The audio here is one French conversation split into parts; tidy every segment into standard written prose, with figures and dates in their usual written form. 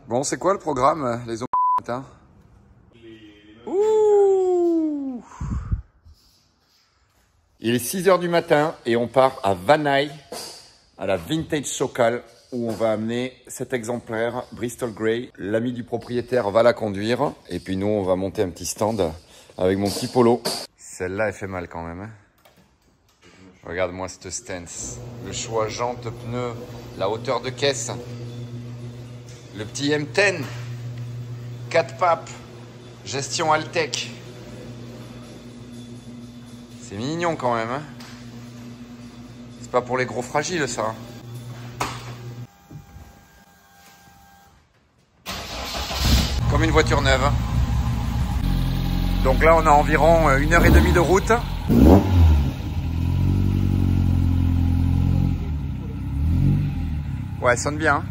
Bon, c'est quoi le programme, les hommes matin? Ouh! Il est 6 h du matin et on part à Van Nuys, à la Vintage Sokal, où on va amener cet exemplaire Bristol Grey. L'ami du propriétaire va la conduire et puis nous, on va monter un petit stand avec mon petit polo. Celle-là, elle fait mal quand même. Hein. Regarde-moi cette stance. Le choix jante, pneus, la hauteur de caisse. Le petit M10. 4 papes. Gestion Altec. C'est mignon quand même. Hein. C'est pas pour les gros fragiles ça. Comme une voiture neuve. Donc là on a environ 1h30 de route. Ouais, elle sonne bien. Hein.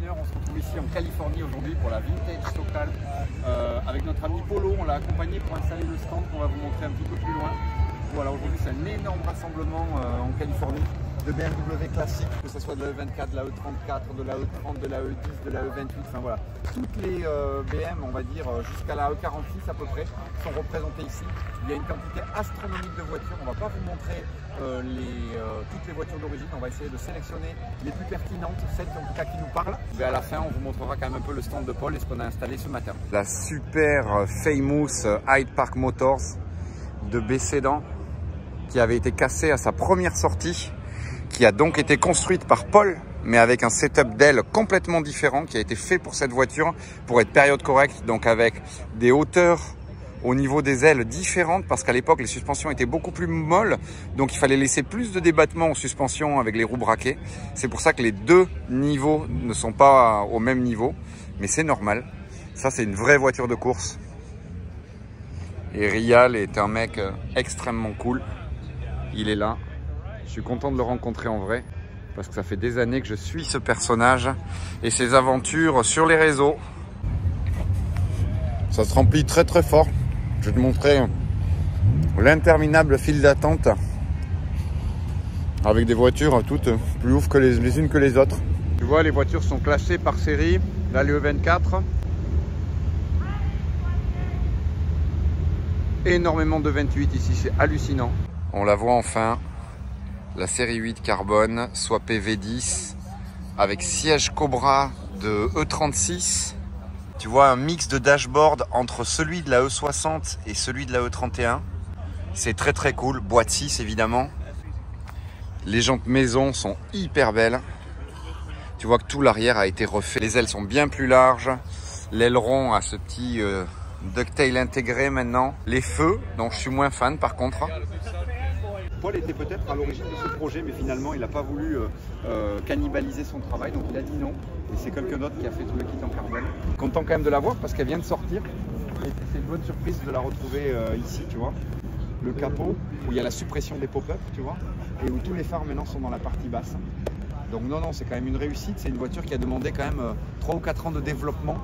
On se retrouve ici en Californie aujourd'hui pour la Vintage Sokal avec notre ami Polo. On l'a accompagné pour installer le stand qu'on va vous montrer un petit peu plus loin. Voilà, aujourd'hui c'est un énorme rassemblement en Californie de BMW classiques, que ce soit de la E24, de la E34, de la E30, de la E10, de la E28, enfin voilà. Toutes les BM, on va dire jusqu'à la E46 à peu près, sont représentées ici. Il y a une quantité astronomique de voitures. On ne va pas vous montrer toutes les voitures d'origine. On va essayer de sélectionner les plus pertinentes, celles en tout cas qui nous parlent. Et à la fin, on vous montrera quand même un peu le stand de Paul et ce qu'on a installé ce matin. La super famous Hyde Park Motors de Bécédan qui avait été cassée à sa première sortie, qui a donc été construite par Paul, mais avec un setup d'aile complètement différent, qui a été fait pour cette voiture, pour être période correcte, donc avec des hauteurs au niveau des ailes différentes, parce qu'à l'époque, les suspensions étaient beaucoup plus molles, donc il fallait laisser plus de débattement aux suspensions avec les roues braquées. C'est pour ça que les deux niveaux ne sont pas au même niveau, mais c'est normal. Ça, c'est une vraie voiture de course. Et Rial est un mec extrêmement cool. Il est là. Je suis content de le rencontrer en vrai parce que ça fait des années que je suis ce personnage et ses aventures sur les réseaux. Ça se remplit très très fort. Je vais te montrer l'interminable file d'attente avec des voitures toutes plus ouf que les unes que les autres. Tu vois, les voitures sont classées par série. Là, le E24. Énormément de 28 ici, c'est hallucinant. On la voit enfin. La série 8 carbone, soit PV10, avec siège Cobra de E36. Tu vois un mix de dashboard entre celui de la E60 et celui de la E31. C'est très très cool. Boîte 6 évidemment. Les jantes maison sont hyper belles. Tu vois que tout l'arrière a été refait. Les ailes sont bien plus larges. L'aileron a ce petit ducktail intégré maintenant. Les feux, dont je suis moins fan par contre. Paul était peut-être à l'origine de ce projet, mais finalement il n'a pas voulu cannibaliser son travail, donc il a dit non. Et c'est quelqu'un d'autre qui a fait tout le kit en carbone. Content quand même de la voir parce qu'elle vient de sortir. Et c'est une bonne surprise de la retrouver ici, tu vois. Le capot, où il y a la suppression des pop-up, tu vois, et où tous les phares maintenant sont dans la partie basse. Donc non, c'est quand même une réussite. C'est une voiture qui a demandé quand même 3 ou 4 ans de développement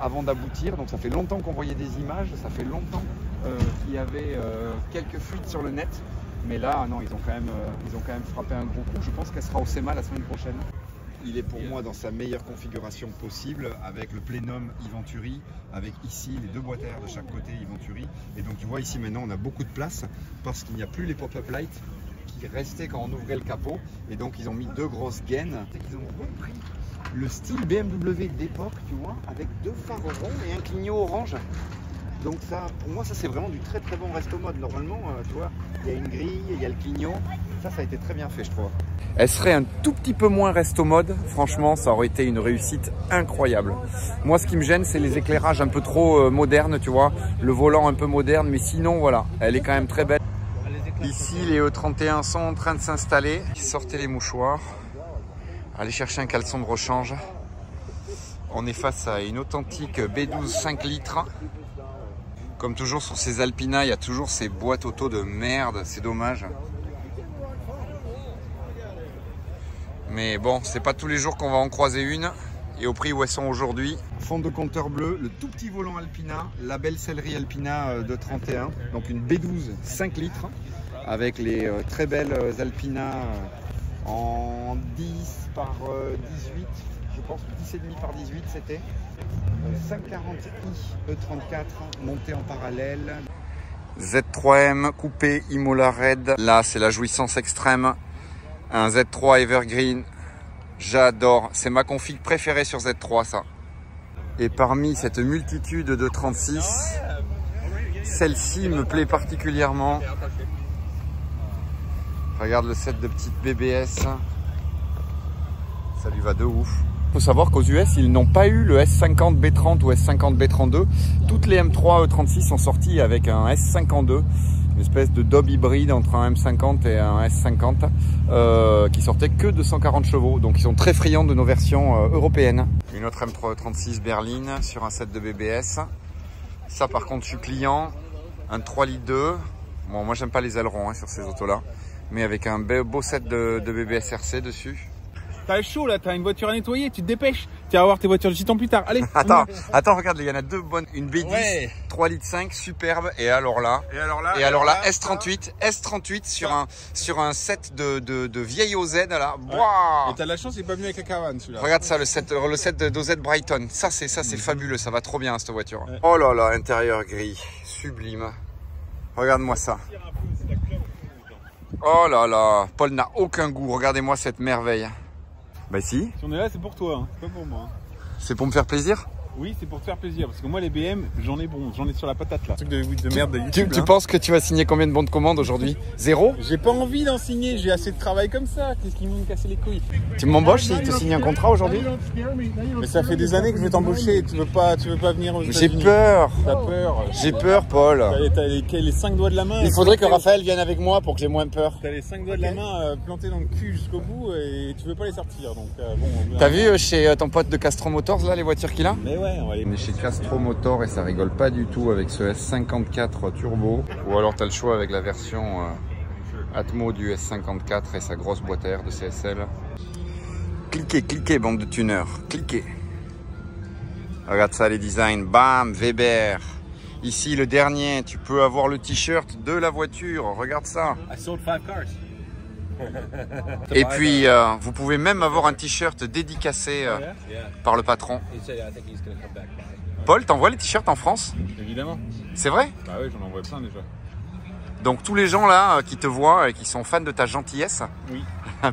avant d'aboutir. Donc ça fait longtemps qu'on voyait des images, ça fait longtemps qu'il y avait quelques fuites sur le net. Mais là, non, ils ont quand même frappé un gros coup. Je pense qu'elle sera au SEMA la semaine prochaine. Il est pour moi dans sa meilleure configuration possible, avec le plénum Eventuri, avec ici les deux boîtes à air de chaque côté Eventuri. Et donc tu vois ici maintenant on a beaucoup de place parce qu'il n'y a plus les pop-up lights qui restaient quand on ouvrait le capot. Et donc ils ont mis deux grosses gaines. Ils ont repris le style BMW d'époque, tu vois, avec deux phares ronds et un clignot orange. Donc ça, pour moi, ça c'est vraiment du très très bon resto mode. Normalement, tu vois, il y a une grille, il y a le clignot. Ça a été très bien fait, je trouve. Elle serait un tout petit peu moins resto mode. Franchement, ça aurait été une réussite incroyable. Moi, ce qui me gêne, c'est les éclairages un peu trop modernes, tu vois. Le volant un peu moderne, mais sinon, voilà, elle est quand même très belle. Ici, les E31 sont en train de s'installer. Sortez les mouchoirs. Allez chercher un caleçon de rechange. On est face à une authentique B12 5 litres. Comme toujours sur ces Alpina, il y a toujours ces boîtes auto de merde. C'est dommage. Mais bon, c'est pas tous les jours qu'on va en croiser une. Et au prix où elles sont aujourd'hui. Fond de compteur bleu, le tout petit volant Alpina, la belle sellerie Alpina de 31. Donc une B12 5 litres. Avec les très belles Alpina en 10 par 18, je pense 10,5 par 18 c'était. 540i E34 monté en parallèle. Z3M coupé Imola Red, là c'est la jouissance extrême. Un Z3 Evergreen, j'adore, c'est ma config préférée sur Z3 ça. Et parmi cette multitude de 36, celle-ci me plaît particulièrement. Regarde le set de petites BBS, ça lui va de ouf. Il faut savoir qu'aux US, ils n'ont pas eu le S50 B30 ou S50 B32. Toutes les M3 E36 sont sorties avec un S52, une espèce de Dob hybride entre un M50 et un S50 qui sortait que de 140 chevaux. Donc ils sont très friands de nos versions européennes. Une autre M3 E36 berline sur un set de BBS. Ça par contre, je suis client. Un 3 litres 2. Bon, moi j'aime pas les ailerons sur ces autos-là. Mais avec un beau set de BBS RC dessus. T'as chaud là, t'as une voiture à nettoyer, tu te dépêches. Tu vas voir tes voitures de 6 ans plus tard. Allez. Attends, regarde, il y en a deux bonnes. Une B10, ouais. 3 litres 5, superbe. Et alors là, S38 sur un set de vieille OZ là. Ouais. Et t'as de la chance, il est pas venu avec la caravane celui-là. Regarde ça, le set d'OZ Brighton. Ça c'est fabuleux, ça va trop bien cette voiture. Ouais. Oh là là, intérieur gris, sublime. Regarde-moi ça. Oh là là, Paul n'a aucun goût. Regardez-moi cette merveille. Bah si. Si on est là, c'est pour toi, hein. C'est pas pour moi. C'est pour me faire plaisir? Oui, c'est pour te faire plaisir. Parce que moi, les BM, j'en ai bon. J'en ai sur la patate là. Truc de merde de YouTube. Tu penses que tu vas signer combien de bons de commande aujourd'hui? 0? J'ai pas envie d'en signer. J'ai assez de travail comme ça. Qu'est-ce qui me casser les couilles? Tu m'embauches si tu signes un contrat aujourd'hui? Mais ça fait des années que je veux t'embaucher. Tu veux pas venir aux J'ai États-Unis. peur. T'as peur. J'ai peur, Paul. T'as les 5 doigts de la main. Il faudrait que Raphaël vienne avec moi pour que j'ai moins peur. T'as les 5 doigts de la main plantés dans le cul jusqu'au bout et tu veux pas les sortir. Donc bon. T'as vu chez ton pote de Castro Motors là les voitures qu'il a? Mais ouais, on va aller. On est chez Castro Motors et ça rigole pas du tout avec ce S54 turbo. Ou alors tu as le choix avec la version Atmo du S54 et sa grosse boîte à air de CSL. Cliquez, bande de tuneurs. Cliquez. Regarde ça les designs. Bam, Weber. Ici le dernier, tu peux avoir le t-shirt de la voiture. Regarde ça. I sold 5 cars. Et puis, vous pouvez même avoir un t-shirt dédicacé par le patron. Paul, t'envoies les t-shirts en France? Évidemment. C'est vrai? Bah oui, j'en envoie plein déjà. Donc tous les gens là qui te voient et qui sont fans de ta gentillesse oui.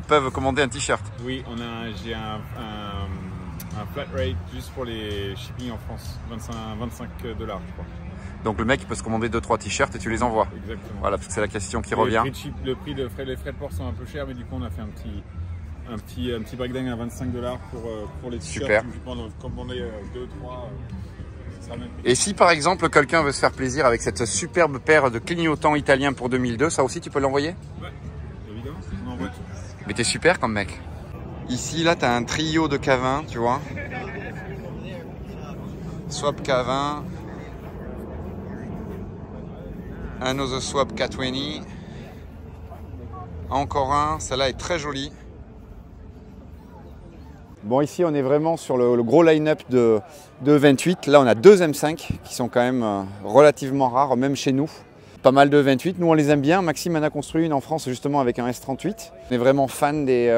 peuvent commander un t-shirt. Oui, j'ai un flat rate juste pour les shipping en France, 25 $, je crois. Donc le mec il peut se commander 2-3 t-shirts et tu les envoies. Exactement. Voilà, parce que c'est la question qui revient. Les frais de port sont un peu chers, mais du coup on a fait un petit breakdown à 25 $ pour les t-shirts. Super. Comme on est 2-3, ça sera même. Et si par exemple quelqu'un veut se faire plaisir avec cette superbe paire de clignotants italiens pour 2002, ça aussi tu peux l'envoyer? Ouais, évidemment, on envoie tout. Mais t'es super comme mec. Ici là t'as un trio de K20, tu vois. Swap K20. Un Other Swap K20. Encore un, celle-là est très jolie. Bon, ici on est vraiment sur le gros line-up de 28. Là on a deux M5 qui sont quand même relativement rares, même chez nous. Pas mal de 28, nous on les aime bien. Maxime en a construit une en France justement avec un S38. On est vraiment fan des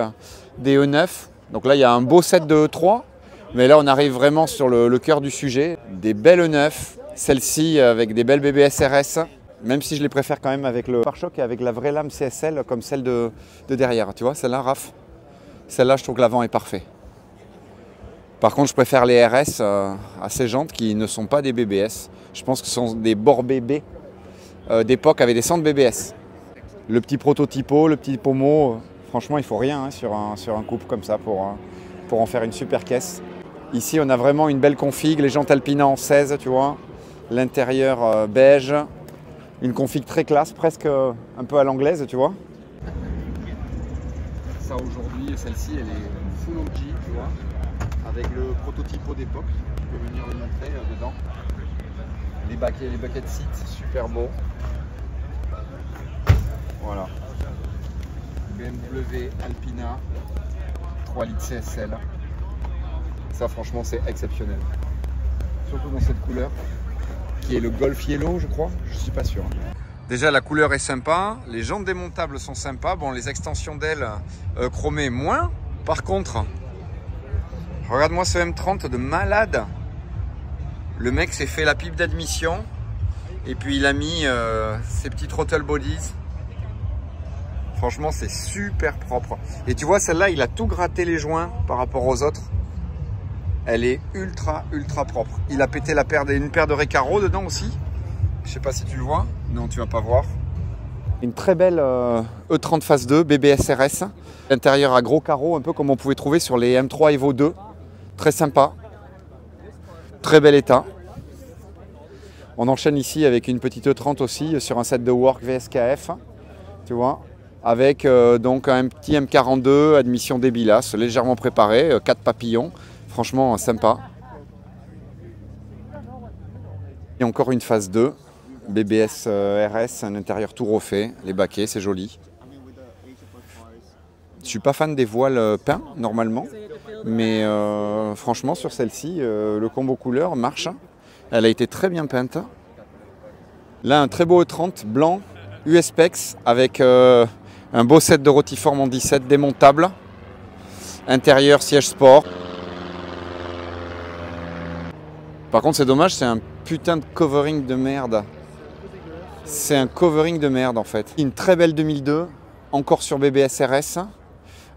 E9. Donc là il y a un beau set de E3. Mais là on arrive vraiment sur le cœur du sujet. Des belles E9, celle-ci avec des belles BBS RS. Même si je les préfère quand même avec le pare-choc et avec la vraie lame CSL comme celle de derrière. Tu vois, celle-là, Raph, celle-là, je trouve que l'avant est parfait. Par contre, je préfère les RS à ces jantes qui ne sont pas des BBS. Je pense que ce sont des bords BB d'époque avec des centres BBS. Le petit prototypo, le petit pommeau, franchement, il ne faut rien hein, sur un couple comme ça pour en faire une super caisse. Ici, on a vraiment une belle config, les jantes Alpina en 16, tu vois. L'intérieur beige, une config très classe, presque un peu à l'anglaise, tu vois. Ça aujourd'hui, celle-ci, elle est full OG, tu vois, avec le prototypo d'époque. Tu peux venir le montrer dedans. Les bucket seats, super beau. Voilà. BMW Alpina 3 litres CSL. Ça franchement c'est exceptionnel. Surtout dans cette couleur qui est le Golf Yellow je crois, je suis pas sûr. Déjà la couleur est sympa, les jantes démontables sont sympas. Bon les extensions d'ailes chromées moins. Par contre, regarde-moi ce M30 de malade. Le mec s'est fait la pipe d'admission et puis il a mis ses petits throttle bodies. Franchement, c'est super propre. Et tu vois, celle-là, il a tout gratté les joints par rapport aux autres. Elle est ultra, ultra propre. Il a pété une paire de Recaro dedans aussi. Je sais pas si tu le vois. Non, tu vas pas voir. Une très belle E30 Phase 2 BBS RS. L'intérieur à gros carreaux, un peu comme on pouvait trouver sur les M3 Evo 2. Très sympa. Très bel état. On enchaîne ici avec une petite E30 aussi sur un set de Work VSKF. Tu vois, avec donc un petit M42, admission Débilas, légèrement préparé, 4 papillons, franchement sympa. Et encore une phase 2, BBS RS, un intérieur tout refait, les baquets, c'est joli. Je ne suis pas fan des voiles peints normalement, mais franchement sur celle-ci, le combo couleur marche. Elle a été très bien peinte. Là un très beau E30 blanc, USPEX avec un beau set de rotiforme en 17 démontable. Intérieur siège sport. Par contre c'est dommage, c'est un putain de covering de merde. C'est un covering de merde en fait. Une très belle 2002, encore sur BBS RS,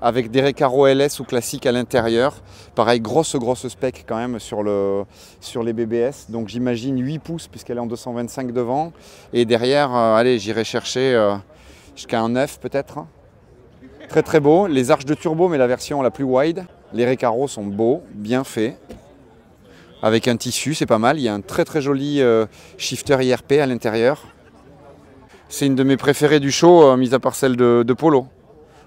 avec des Recaro LS ou classiques à l'intérieur. Pareil, grosse spec quand même sur les BBS. Donc j'imagine 8 pouces puisqu'elle est en 225 devant. Et derrière, allez, j'irai chercher jusqu'à un 9 peut-être. Très beau. Les arches de turbo, mais la version la plus wide. Les Recaro sont beaux, bien faits. Avec un tissu, c'est pas mal. Il y a un très joli shifter IRP à l'intérieur. C'est une de mes préférées du show, mis à part celle de Polo.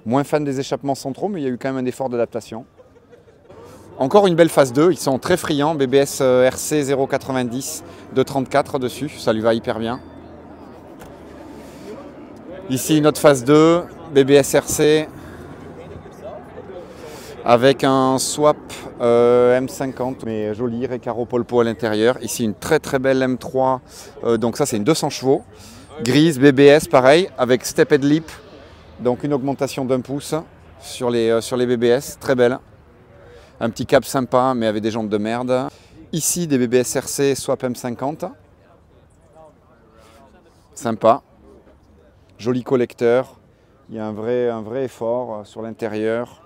Moins fan des échappements centraux, mais il y a eu quand même un effort d'adaptation. Encore une belle phase 2, ils sont très friands. BBS RC 090 de 34 dessus, ça lui va hyper bien. Ici une autre phase 2, BBS RC avec un swap M50, mais joli, Recaro Polpo à l'intérieur. Ici une très belle M3, donc ça c'est une 200 chevaux. Grise, BBS pareil, avec step head lip, donc une augmentation d'1 pouce sur les BBS, très belle. Un petit cap sympa, mais avec des jantes de merde. Ici des BBS RC swap M50. Sympa. Joli collecteur. Il y a un vrai effort sur l'intérieur.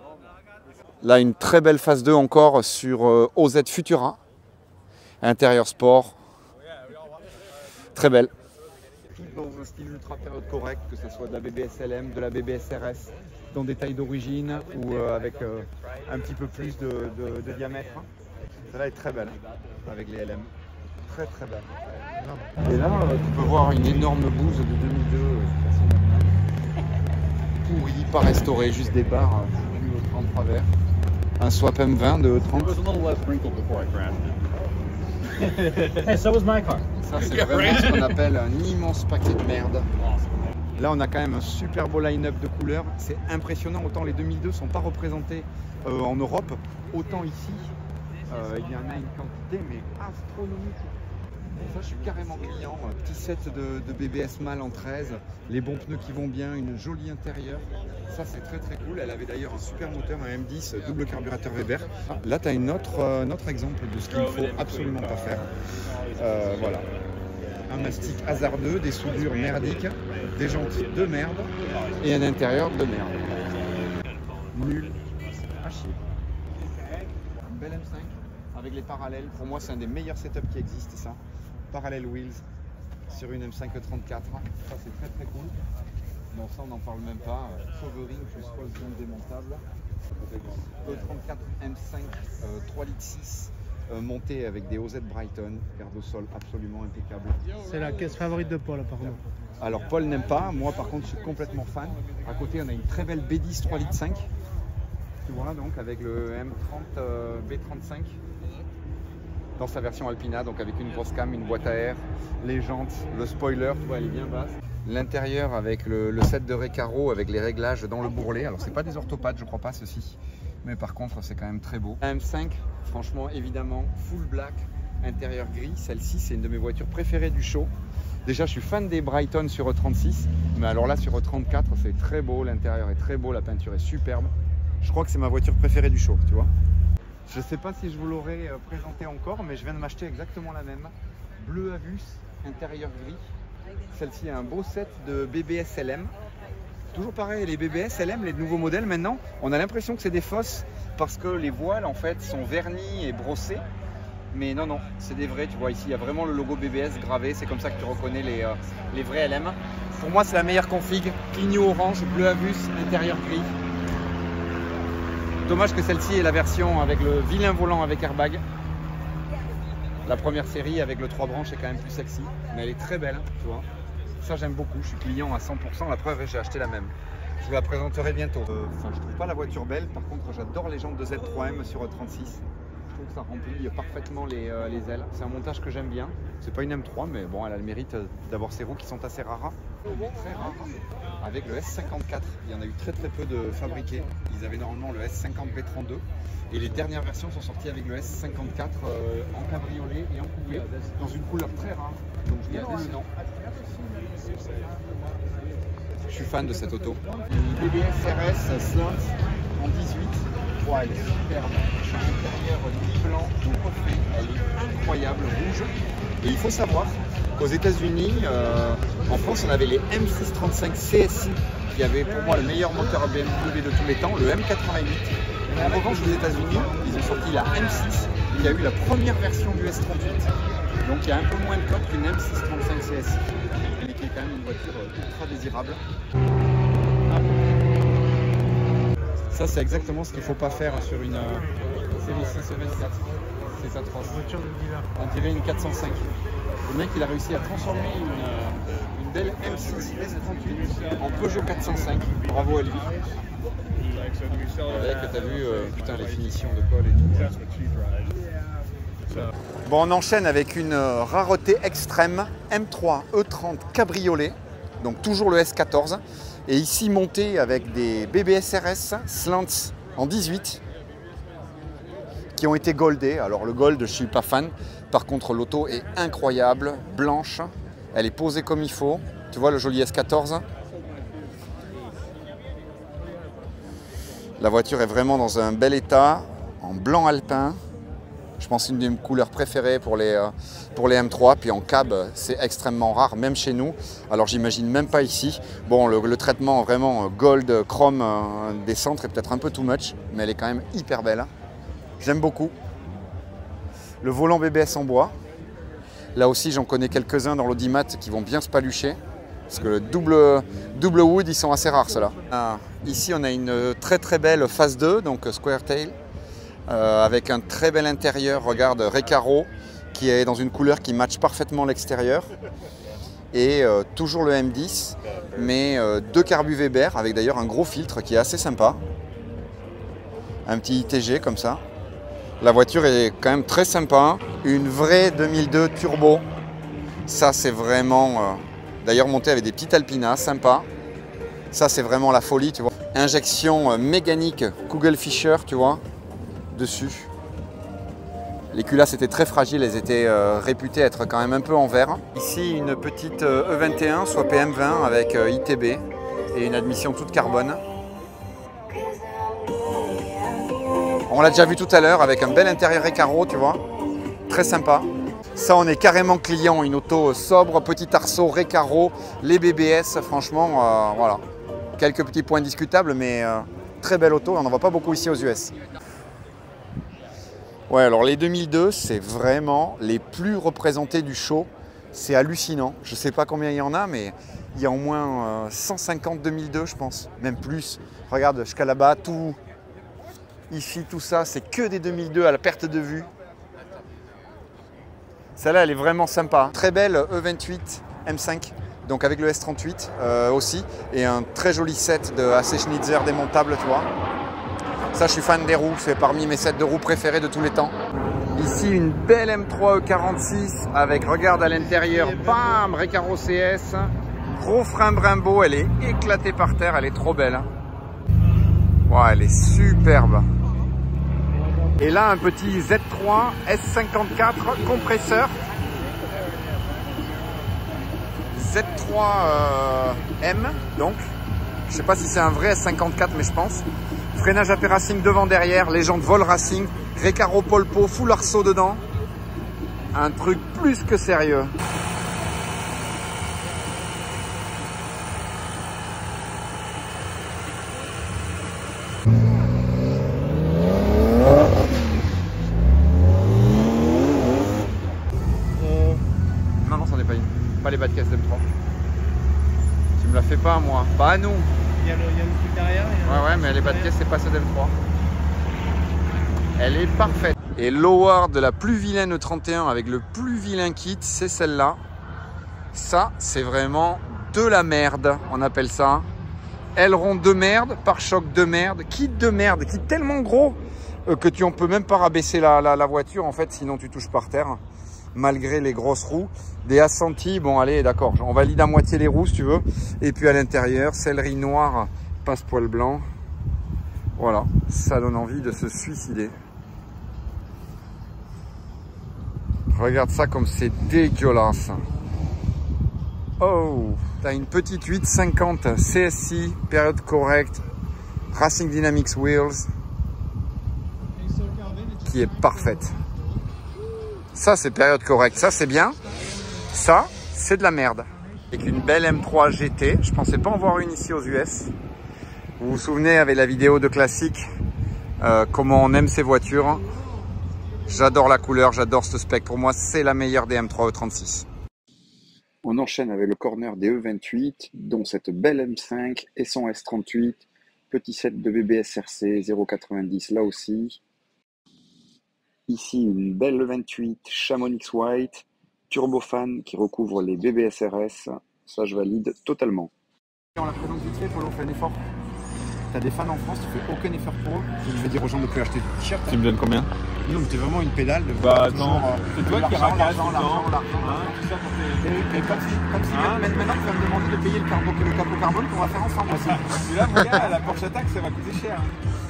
Là, une très belle phase 2 encore sur OZ Futura. Intérieur sport. Très belle. Dans un style ultra période correct, que ce soit de la BBS LM, de la BBS RS, dans des tailles d'origine ou avec un petit peu plus de diamètre. Celle-là est très belle avec les LM. Très belle. Et là, tu peux voir une énorme bouse de 2002. Pourrie, pas restaurée, juste des barres en travers. Un swap M20 de 30. Hey, so was my car. Ça, c'est vraiment ce qu'on appelle un immense paquet de merde. Là, on a quand même un super beau line-up de couleurs. C'est impressionnant. Autant les 2002 ne sont pas représentés en Europe, autant ici, il y en a une quantité mais astronomique. Et ça, je suis carrément client. Petit set de BBS mâle en 13, les bons pneus qui vont bien, une jolie intérieure. Ça, c'est très cool. Elle avait d'ailleurs un super moteur, un M10 double carburateur Weber. Là, tu as un autre exemple de ce qu'il ne faut absolument pas faire. Voilà. Un mastic hasardeux, des soudures merdiques, des jantes de merde et un intérieur de merde. Nul à chier. Une belle M5. avec les parallèles. Pour moi, c'est un des meilleurs setups qui existent, ça. Parallel wheels sur une M5 E34. Ça, c'est très très cool. Bon, ça, on n'en parle même pas. Covering plus pole zone démontable. E34 M5 3 litres 6 monté avec des OZ Brighton. Garde au sol absolument impeccable. C'est la caisse favorite de Paul, apparemment. Alors, Paul n'aime pas. Moi, par contre, je suis complètement fan. À côté, on a une très belle B10 3 litres 5. Tu vois, donc avec le M30 B35 dans sa version Alpina, donc avec une grosse cam, une boîte à air, les jantes, le spoiler, tu vois, elle est bien basse. L'intérieur avec le set de Recaro avec les réglages dans le bourrelet. Alors c'est pas des orthopathes, je crois pas ceci, mais par contre c'est quand même très beau. La M5, franchement évidemment full black, intérieur gris. Celle-ci c'est une de mes voitures préférées du show. Déjà je suis fan des Brighton sur E36, mais alors là sur E34 c'est très beau, l'intérieur est très beau, la peinture est superbe. Je crois que c'est ma voiture préférée du show, tu vois. Je ne sais pas si je vous l'aurais présenté encore, mais je viens de m'acheter exactement la même. Bleu Avus, intérieur gris. Celle-ci a un beau set de BBS LM. Toujours pareil, les BBS LM, les nouveaux modèles maintenant, on a l'impression que c'est des fausses parce que les voiles en fait sont vernis et brossés. Mais non, non, c'est des vrais, tu vois ici, il y a vraiment le logo BBS gravé, c'est comme ça que tu reconnais les vrais LM. Pour moi, c'est la meilleure config. Clignot orange, bleu Avus, intérieur gris. Dommage que celle-ci est la version avec le vilain volant avec airbag. La première série avec le 3 branches est quand même plus sexy, mais elle est très belle, tu vois. Ça j'aime beaucoup, je suis client à 100%, la preuve j'ai acheté la même. Je vous la présenterai bientôt. Je trouve pas la voiture belle, par contre j'adore les jantes de Z3M sur E36. Je trouve que ça remplit parfaitement les ailes. C'est un montage que j'aime bien. C'est pas une M3, mais bon, elle a le mérite d'avoir ces roues qui sont assez rares. Très rares. Avec le S54, il y en a eu très très peu de fabriqués. Ils avaient normalement le S50B32. Et les dernières versions sont sorties avec le S54 en cabriolet et en coupé, dans une couleur très rare. Donc je gardais le nom. Je suis fan de cette auto. Une BBS RS Slant en 18. Oh, elle est superbe. L'intérieur gris blanc, tout refait. Elle est incroyable, rouge. Et il faut savoir qu'aux États-Unis, en France, on avait les M635 CSI qui avaient pour moi le meilleur moteur BMW de tous les temps, le M88. En revanche, aux États-Unis, ils ont sorti la M6 qui a eu la première version du S38. Donc il y a un peu moins de code qu'une M635 CSI, mais qui est quand même une voiture ultra désirable. Ça, c'est exactement ce qu'il ne faut pas faire sur une série 6 E24. C'est atroce. On dirait une 405. Le mec, il a réussi à transformer une belle M6 S38 en Peugeot 405. Bravo à lui. Avec, t'as vu, putain, les finitions de colle et tout. Bon, on enchaîne avec une rareté extrême, M3 E30 cabriolet, donc toujours le S14, et ici monté avec des BBS RS Slants en 18 qui ont été goldés. Alors le gold, je suis pas fan, par contre l'auto est incroyable, blanche, elle est posée comme il faut. Tu vois le joli S14. La voiture est vraiment dans un bel état, en blanc alpin. Je pense une de mes couleurs préférées pour les M3. Puis en cab, c'est extrêmement rare, même chez nous. Alors j'imagine même pas ici. Bon, le traitement vraiment gold, chrome des centres est peut-être un peu too much, mais elle est quand même hyper belle. J'aime beaucoup. Le volant BBS en bois. Là aussi, j'en connais quelques-uns dans l'audimat qui vont bien se palucher. Parce que le double wood, ils sont assez rares, ceux-là. Ici, on a une très très belle phase 2, donc Square Tail, avec un très bel intérieur, regarde, Recaro, qui est dans une couleur qui matche parfaitement l'extérieur. Et toujours le M10, mais deux carbu Weber, avec d'ailleurs un gros filtre qui est assez sympa. Un petit ITG comme ça. La voiture est quand même très sympa. Une vraie 2002 turbo. Ça, c'est vraiment... D'ailleurs, monté avec des petites Alpina, sympa. Ça, c'est vraiment la folie, tu vois. Injection mécanique Kugelfischer, tu vois, dessus. Les culasses étaient très fragiles, elles étaient réputées être quand même un peu en verre. Ici, une petite E21, soit PM20 avec ITB et une admission toute carbone. On l'a déjà vu tout à l'heure avec un bel intérieur Recaro, tu vois, très sympa. Ça, on est carrément client, une auto sobre, petit arceau, Recaro, les BBS, franchement, voilà. Quelques petits points discutables, mais très belle auto, on n'en voit pas beaucoup ici aux US. Ouais, alors les 2002, c'est vraiment les plus représentés du show. C'est hallucinant. Je ne sais pas combien il y en a, mais il y a au moins 150 2002, je pense. Même plus. Regarde, jusqu'à là-bas, tout. Ici, tout ça, c'est que des 2002 à la perte de vue. Celle-là, elle est vraiment sympa. Très belle E28 M5, donc avec le S38 aussi. Et un très joli set de AC Schnitzer démontable, tu vois. Ça, je suis fan des roues. C'est parmi mes sets de roues préférés de tous les temps. Ici, une belle M3 E46 avec, regarde à l'intérieur, bam, Recaro CS. Gros frein Brembo, elle est éclatée par terre, elle est trop belle. Wow, elle est superbe. Et là, un petit Z3 S54 compresseur. Z3 M, donc. Je sais pas si c'est un vrai S54, mais je pense. Freinage AP Racing devant derrière, légende Vol Racing, Recaro Polpo, full arceau dedans. Un truc plus que sérieux. Non, c'en est pas une. Pas les bas de caisse M3. Tu me la fais pas, moi. Pas à nous. Il y a le truc derrière. Ouais, mais les bas de caisse, c'est pas celle d'M3. Elle est parfaite. Et l'Howard de la plus vilaine E31 avec le plus vilain kit, c'est celle-là. Ça, c'est vraiment de la merde, on appelle ça. Aileron de merde, pare-choc de merde, kit de merde, kit tellement gros que on peut même pas rabaisser la voiture en fait, sinon tu touches par terre. Malgré les grosses roues, des assentis, bon allez d'accord, on valide à moitié les roues si tu veux. Et puis à l'intérieur, sellerie noire, passe-poil blanc. Voilà, ça donne envie de se suicider. Regarde ça comme c'est dégueulasse. Oh, t'as une petite 850 CSI, période correcte, Racing Dynamics Wheels, qui est parfaite. Ça, c'est période correcte. Ça, c'est bien. Ça, c'est de la merde. Avec une belle M3 GT. Je pensais pas en voir une ici aux US. Vous vous souvenez avec la vidéo de classique, comment on aime ces voitures. J'adore la couleur, j'adore ce spec. Pour moi, c'est la meilleure des M3 E36. On enchaîne avec le corner des E28, dont cette belle M5 et son S38. Petit set de BBSRC 0,90 là aussi. Ici, une belle E28 Chamonix White, turbofan qui recouvre les BBSRS. Ça, je valide totalement. On la présente vite fait, Polo, on fait un effort. T'as des fans en France, tu fais aucun effort pour eux. Je vais dire aux gens de plus acheter du t-shirt. Tu me donnes combien? Non, mais t'es vraiment une pédale de. Bah attends, c'est toi qui racasse tout le temps. Et comme si maintenant tu vas me demander de payer le capot carbone qu'on va faire ensemble aussi. Et là, mon gars, la Porsche Attack, ça va coûter cher.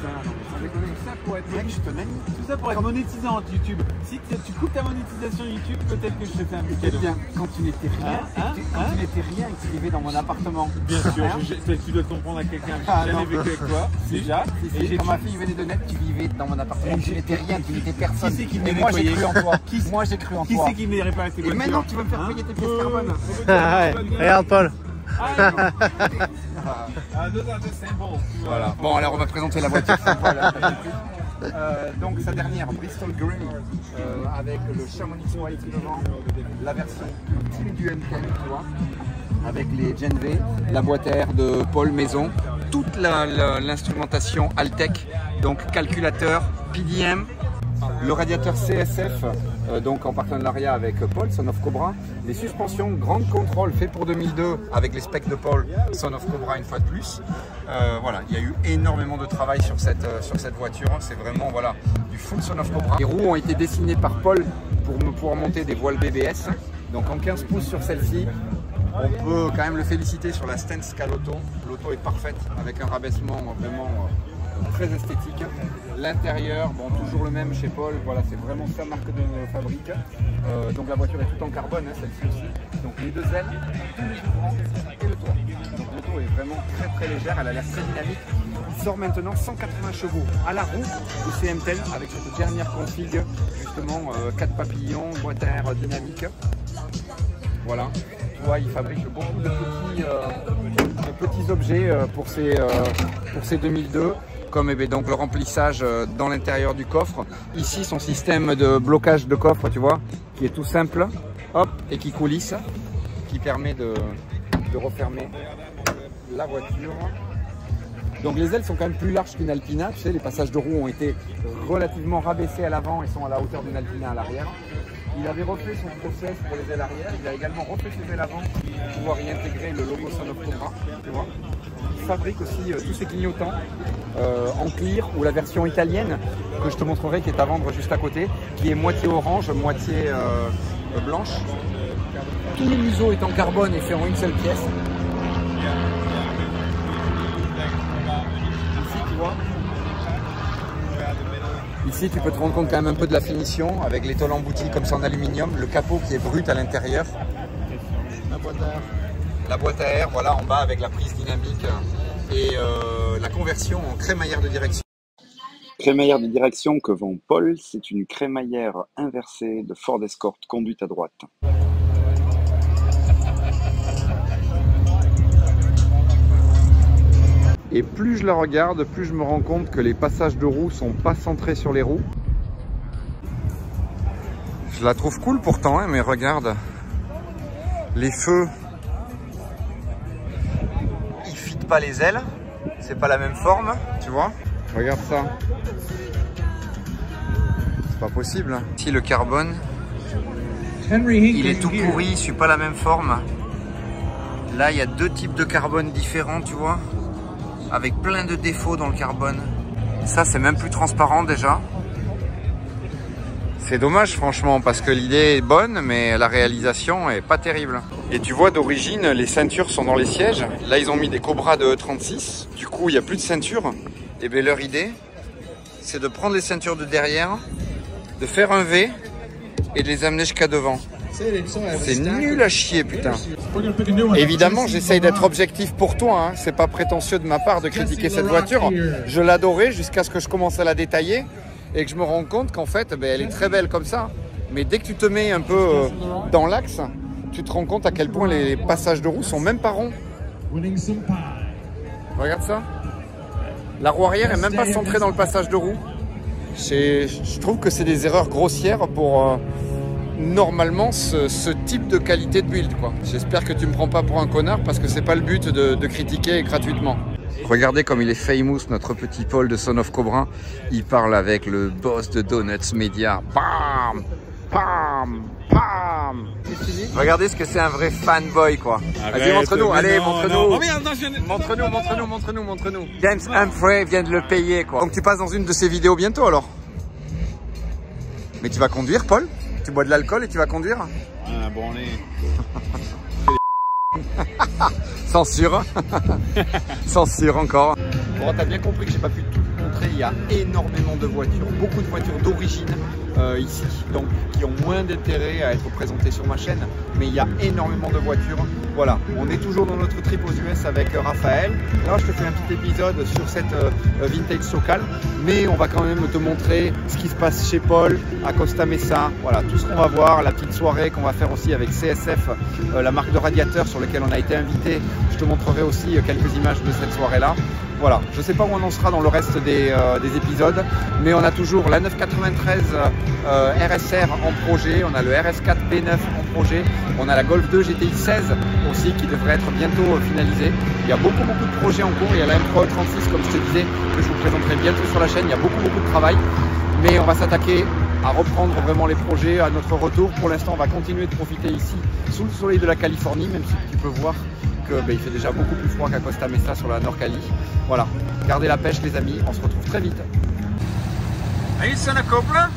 Tout ça pour être mec, je te manie. Tout ça pour être monétisant YouTube. Si tu coupes ta monétisation YouTube, peut-être que je te fais un petit cadeau. Bien, quand tu n'étais rien, et que tu vivais dans mon appartement. Bien sûr, tu dois comprendre à quelqu'un. J'ai jamais vécu avec toi. Déjà. Et quand ma fille venait de naître, tu vivais dans mon appartement. Tu n'étais rien, tu n'étais personne. Qui c'est qui me moi j'ai cru en toi. Moi j'ai cru en toi. Qui c'est qui me réparé tes voitures? Et maintenant tu vas me faire payer tes pièces carbone. Regarde Paul. Voilà. Bon alors on va présenter la voiture sympa là. Donc sa dernière Bristol Grey avec le Chamonix White devant, la version ultime du M10 tu vois, avec les Gen V, la boîte à air de Paul Maison, toute l'instrumentation Altec, donc calculateur, PDM, le radiateur CSF, donc en partenariat avec Paul, Son of Cobra, les suspensions Grand Control fait pour 2002 avec les specs de Paul, Son of Cobra une fois de plus. Voilà, il y a eu énormément de travail sur cette voiture, c'est vraiment voilà, du full Son of Cobra. Les roues ont été dessinées par Paul pour pouvoir monter des voiles BBS, donc en 15 pouces sur celle-ci. On peut quand même le féliciter sur la stance qu'a l'auto. L'auto est parfaite avec un rabaissement vraiment très esthétique. L'intérieur, bon, toujours le même chez Paul, voilà, c'est vraiment sa marque de fabrique. Donc la voiture est toute en carbone, hein, celle-ci aussi. Donc les deux ailes, tous les couvrants et le toit. Donc l'auto est vraiment très légère, elle a l'air très dynamique. Il sort maintenant 180 chevaux à la roue de CMTEL avec cette dernière config, justement 4 papillons, boîte à air dynamique. Voilà. Tu vois, il fabrique beaucoup de petits objets pour ces 2002. comme donc le remplissage dans l'intérieur du coffre. Ici, son système de blocage de coffre, tu vois, qui est tout simple, hop, et qui coulisse, qui permet de refermer la voiture. Donc les ailes sont quand même plus larges qu'une Alpina, tu sais, les passages de roues ont été relativement rabaissés à l'avant et sont à la hauteur d'une Alpina à l'arrière. Il avait refait son process pour les ailes arrière, il a également refait ses ailes avant pour pouvoir y intégrer le logo Son of Cobra, tu vois. Il fabrique aussi tous ses clignotants en clear ou la version italienne que je te montrerai qui est à vendre juste à côté, qui est moitié orange, moitié blanche. Tous les museaux est en carbone et fait en une seule pièce. Ici, tu peux te rendre compte quand même un peu de la finition avec les tôles embouties comme ça en aluminium, le capot qui est brut à l'intérieur. La boîte à air, voilà, en bas avec la prise dynamique et la conversion en crémaillère de direction. Crémaillère de direction que vend Paul, c'est une crémaillère inversée de Ford Escort conduite à droite. Et plus je la regarde, plus je me rends compte que les passages de roues sont pas centrés sur les roues. Je la trouve cool pourtant, hein, mais regarde. Les feux, ils fitent pas les ailes. C'est pas la même forme, tu vois. Regarde ça. C'est pas possible. Ici le carbone, il est tout pourri, il suit pas la même forme. Là, il y a deux types de carbone différents, tu vois. Avec plein de défauts dans le carbone. Ça, c'est même plus transparent déjà. C'est dommage franchement parce que l'idée est bonne mais la réalisation est pas terrible. Et tu vois d'origine les ceintures sont dans les sièges. Là ils ont mis des Cobra de E36. Du coup il n'y a plus de ceinture. Et bien leur idée c'est de prendre les ceintures de derrière, de faire un V et de les amener jusqu'à devant. C'est nul à chier putain. Évidemment j'essaye d'être objectif pour toi, hein. C'est pas prétentieux de ma part de critiquer cette voiture. Je l'adorais jusqu'à ce que je commence à la détailler et que je me rends compte qu'en fait elle est très belle comme ça. Mais dès que tu te mets un peu dans l'axe, tu te rends compte à quel point les passages de roues sont même pas ronds. Regarde ça. La roue arrière est même pas centrée dans le passage de roue. Je trouve que c'est des erreurs grossières pour normalement ce type de qualité de build quoi. J'espère que tu me prends pas pour un connard parce que c'est pas le but de critiquer gratuitement. Regardez comme il est famous notre petit Paul de Son of Cobra. Il parle avec le boss de Donuts Media. Bam, bam, bam. Regardez ce que c'est un vrai fanboy quoi. Vas-y montre-nous, allez montre-nous. Montre-nous. James Humphrey vient de le payer quoi. Donc tu passes dans une de ses vidéos bientôt alors. Mais tu vas conduire Paul? Tu bois de l'alcool et tu vas conduire? Bon, on est... Censure. Censure encore. Bon, t'as bien compris que j'ai pas pu tout vous montrer. Il y a énormément de voitures, beaucoup de voitures d'origine ici, donc qui ont moins d'intérêt à être présentées sur ma chaîne. Mais il y a énormément de voitures. Voilà, on est toujours dans notre trip aux US avec Raphaël. Là, je te fais un petit épisode sur cette vintage locale, mais on va quand même te montrer ce qui se passe chez Paul, à Costa Mesa. Voilà, tout ce qu'on va voir, la petite soirée qu'on va faire aussi avec CSF, la marque de radiateurs sur laquelle on a été invité. Je te montrerai aussi quelques images de cette soirée-là. Voilà, je ne sais pas où on en sera dans le reste des épisodes, mais on a toujours la 993 RSR en projet, on a le RS4 B9 en projet, on a la Golf 2 GTI 16 aussi qui devrait être bientôt finalisée. Il y a beaucoup de projets en cours, il y a la M336 comme je te disais que je vous présenterai bientôt sur la chaîne, il y a beaucoup de travail, mais on va s'attaquer à reprendre vraiment les projets à notre retour. Pour l'instant, on va continuer de profiter ici sous le soleil de la Californie, même si tu peux voir il fait déjà beaucoup plus froid qu'à Costa Mesa sur la Nord-Cali. Voilà, gardez la pêche les amis, on se retrouve très vite. Are you Son of Cobra?